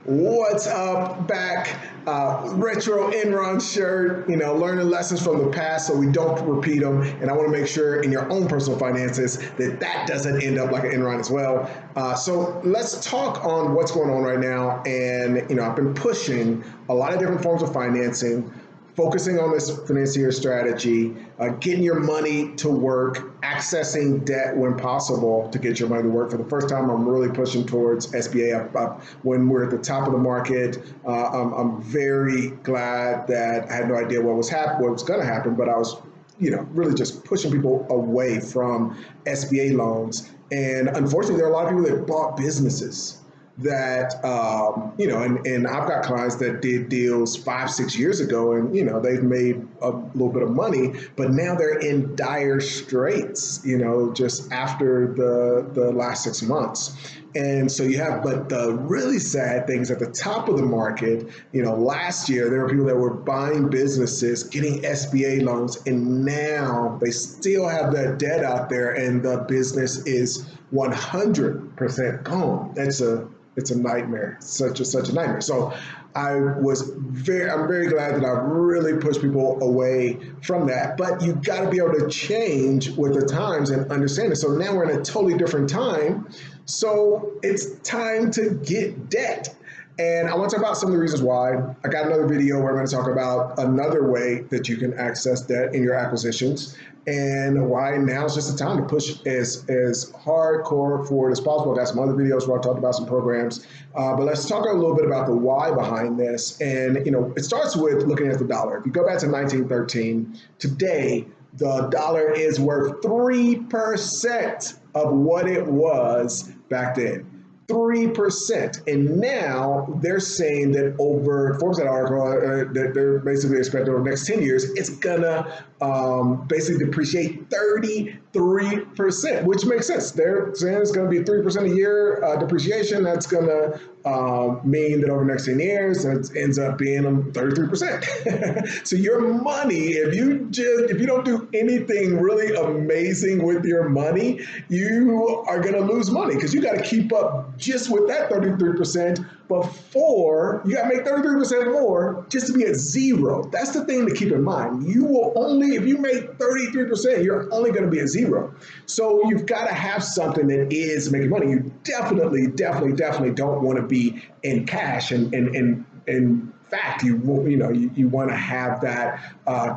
What's up? Back, retro Enron shirt. Learning lessons from the past so we don't repeat them. And I want to make sure in your own personal finances that doesn't end up like an Enron as well. So let's talk on what's going on right now. And I've been pushing a lot of different forms of financing, focusing on this financier strategy, getting your money to work, accessing debt when possible to get your money to work. For the first time, I'm really pushing towards SBA. When we're at the top of the market, I'm very glad that I had no idea what was going to happen, but I was really just pushing people away from SBA loans. And unfortunately, there are a lot of people that bought businesses that and I've got clients that did deals 5 6 years ago, and they've made a little bit of money, but now they're in dire straits, just after the last 6 months. And so but the really sad things at the top of the market, last year there were people that were buying businesses, getting SBA loans, and now they still have that debt out there, and the business is 100% gone. It's a nightmare, such a nightmare. So I'm very glad that I really pushed people away from that. But you got to be able to change with the times and understand it. So now we're in a totally different time. So it's time to get debt. And I want to talk about some of the reasons why. I got another video where I'm going to talk about another way that you can access debt in your acquisitions, and why now is just the time to push as hardcore forward as possible. I got some other videos where I talked about some programs, but let's talk a little bit about the why behind this. And it starts with looking at the dollar. If you go back to 1913, today the dollar is worth 3% of what it was back then. 3%. And now they're saying that Forbes that article, that they're basically expecting over the next 10 years, it's gonna basically depreciate 33%, which makes sense. They're saying it's gonna be 3% a year depreciation. That's gonna mean that over the next 10 years, it ends up being 33%. So your money, if you don't do anything really amazing with your money, you are gonna lose money, because you got to keep up just with that 33% before you got to make 33% more just to be at zero. That's the thing to keep in mind. You will only, if you make 33%, you're only going to be at zero. So you've got to have something that is making money. You definitely don't want to be in cash. And in fact, you want to have that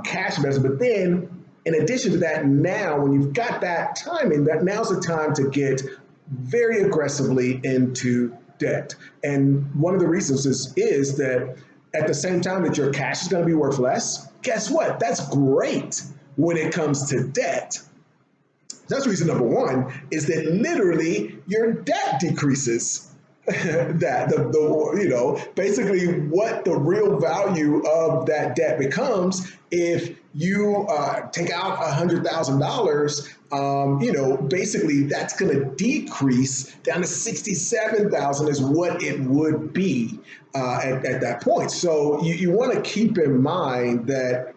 cash investment. But then, in addition to that, now when you've got that timing, that now's the time to get very aggressively into debt. And one of the reasons is that at the same time that your cash is going to be worth less, guess what? That's great when it comes to debt. That's reason number one, is that literally your debt decreases. Basically what the real value of that debt becomes if you take out $100,000. Basically that's going to decrease down to 67,000 is what it would be at that point. So you want to keep in mind that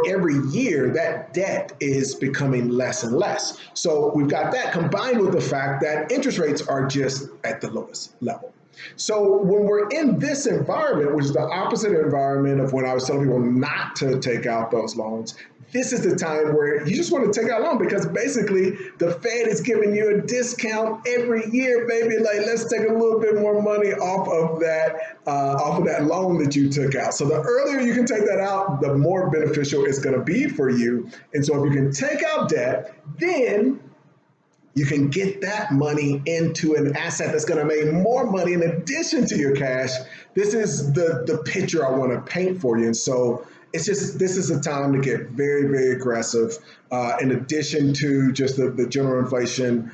every year that debt is becoming less and less. So we've got that combined with the fact that interest rates are just at the lowest level. So when we're in this environment, which is the opposite environment of when I was telling people not to take out those loans, this is the time where you just want to take out a loan, because basically the Fed is giving you a discount every year, baby. Like, let's take a little bit more money off of that loan that you took out. So the earlier you can take that out, the more beneficial it's going to be for you. And so if you can take out debt, then you can get that money into an asset that's going to make more money in addition to your cash. This is the picture I want to paint for you. And so this is a time to get very, very aggressive. In addition to just the general inflation,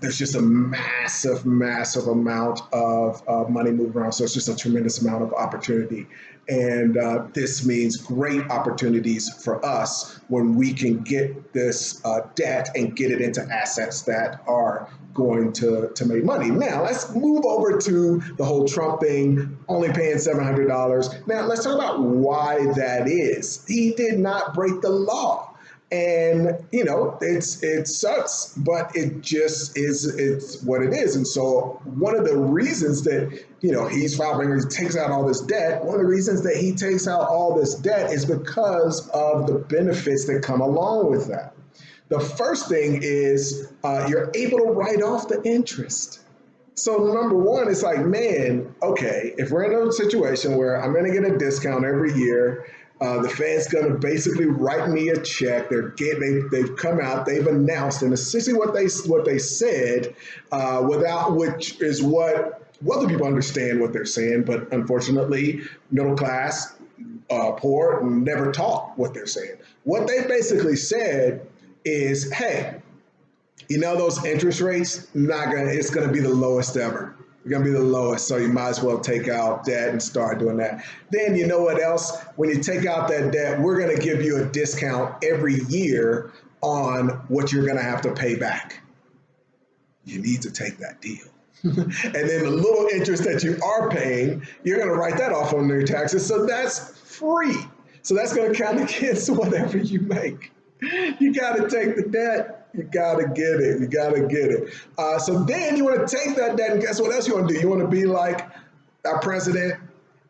there's just a massive amount of money moving around. So it's just a tremendous amount of opportunity. And this means great opportunities for us when we can get this debt and get it into assets that are going to make money. Now, let's move over to the whole Trump thing, only paying $700. Now, let's talk about why that is. He did not break the law. And it sucks, but it just is. It's what it is. And so one of the reasons that he's filing or he takes out all this debt. One of the reasons that he takes out all this debt is because of the benefits that come along with that. The first thing is you're able to write off the interest. So number one, it's like, man, okay, if we're in a situation where I'm going to get a discount every year, the Fed's going to basically write me a check. They've come out, they've announced, and essentially what they said, without which is what other people understand what they're saying, but unfortunately, middle class, poor, never taught what they're saying. What they basically said is, hey, those interest rates, it's gonna be the lowest ever. It's gonna be the lowest, so you might as well take out debt and start doing that. Then you know what else? When you take out that debt, we're gonna give you a discount every year on what you're gonna have to pay back. You need to take that deal. And then the little interest that you are paying, you're gonna write that off on your taxes, so that's free. So that's gonna count against whatever you make. You gotta take the debt. You gotta get it. You gotta get it. So then you want to take that debt, and guess what else you want to do? You want to be like our president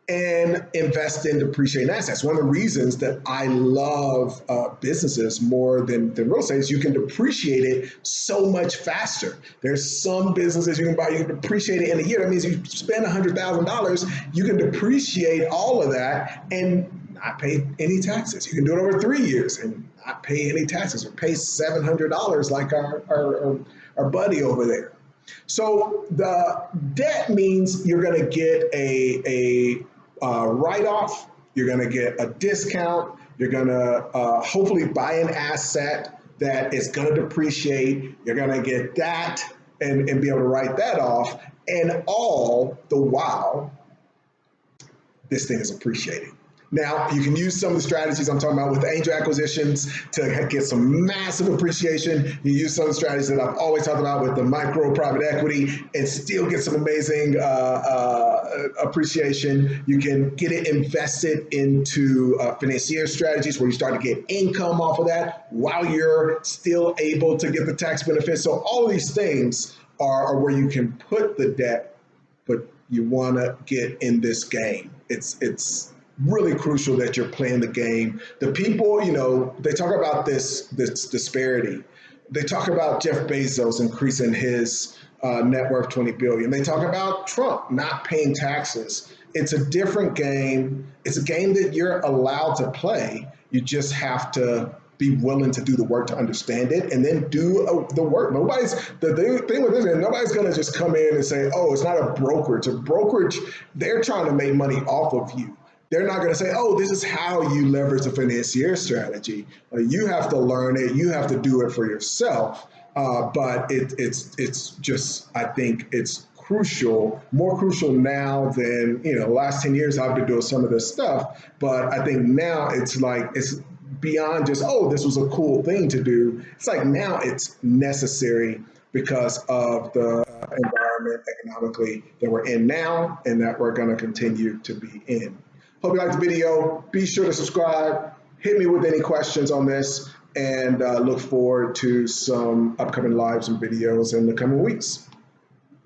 and invest in depreciating assets. One of the reasons that I love businesses more than real estate is you can depreciate it so much faster. There's some businesses you can buy, you can depreciate it in a year. That means you spend $100,000, you can depreciate all of that and not pay any taxes. You can do it over 3 years and not pay any taxes, or pay $700 like our buddy over there. So the debt means you're going to get a write-off, you're going to get a discount, you're going to hopefully buy an asset that is going to depreciate, you're going to get that and be able to write that off, and all the while, this thing is appreciating. Now, you can use some of the strategies I'm talking about with angel acquisitions to get some massive appreciation. You use some of the strategies that I've always talked about with the micro private equity and still get some amazing appreciation. You can get it invested into financier strategies where you start to get income off of that while you're still able to get the tax benefits. So all of these things are where you can put the debt, but you want to get in this game. It's really crucial that you're playing the game. The people, they talk about this disparity. They talk about Jeff Bezos increasing his net worth 20 billion. They talk about Trump not paying taxes. It's a different game. It's a game that you're allowed to play. You just have to be willing to do the work to understand it and then do the work. The thing with this is nobody's going to just come in and say, oh, it's not a brokerage. A brokerage, they're trying to make money off of you. They're not going to say, oh, this is how you leverage a financier strategy. You have to learn it. You have to do it for yourself. But it's just, I think it's crucial, more crucial now than, the last 10 years I've been doing some of this stuff. But I think now it's beyond just, oh, this was a cool thing to do. It's like now it's necessary because of the environment economically that we're in now and that we're going to continue to be in. Hope you liked the video. Be sure to subscribe. Hit me with any questions on this, and look forward to some upcoming lives and videos in the coming weeks.